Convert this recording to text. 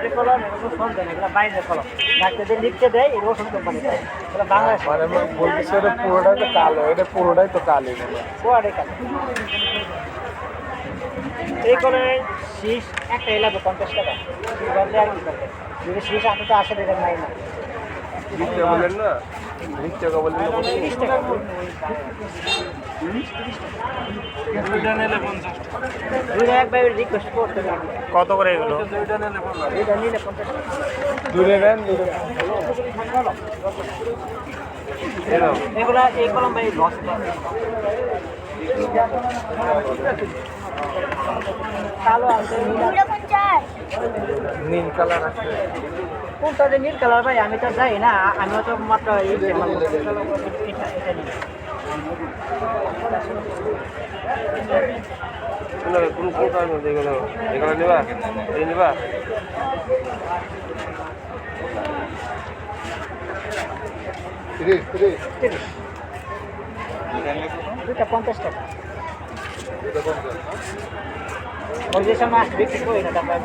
Battery কলম এগুলো চলবে না, এগুলো বাইরের কলম। ডাক্তারদের লিখতে দেয় এগুলো ওষুধ কোম্পানি দেয়, এগুলো বাংলাদেশ মানে বলতেছে এটা পুরোটাই তো কালো, এটা পুরোটাই তো কালি মনে হয়। কোয়ারে কাজ। এই কলমের শীষ একটা এলাকা 50 টাকা, বলতে আর কি করবে, যদি শীষ আপনি তো আসে দেবেন নাই না। 20 টাকা বললেন না, 20 টাকা বললেন না, 30 টাকা। দুইটা একবার রিকোয়েস্ট করতে হবে। কত করে এগুলো? দুইটা নিলে 50 টাকা। দূরে নেন, দূরে এগুলা এই কলম ভাই লস কালো আছে, নীল কালার আছে। কোনটা যে নীল কালার ভাই আমি তো যাই না, আমিও তো মাত্র এই যে এটা নিই। কোন কালার মধ্যে এগুলো, এগুলো নেবা, এই নেবা। দুইটা 50 টাকা। ওই যে সময় আসবে বিক্রি করি না তারপর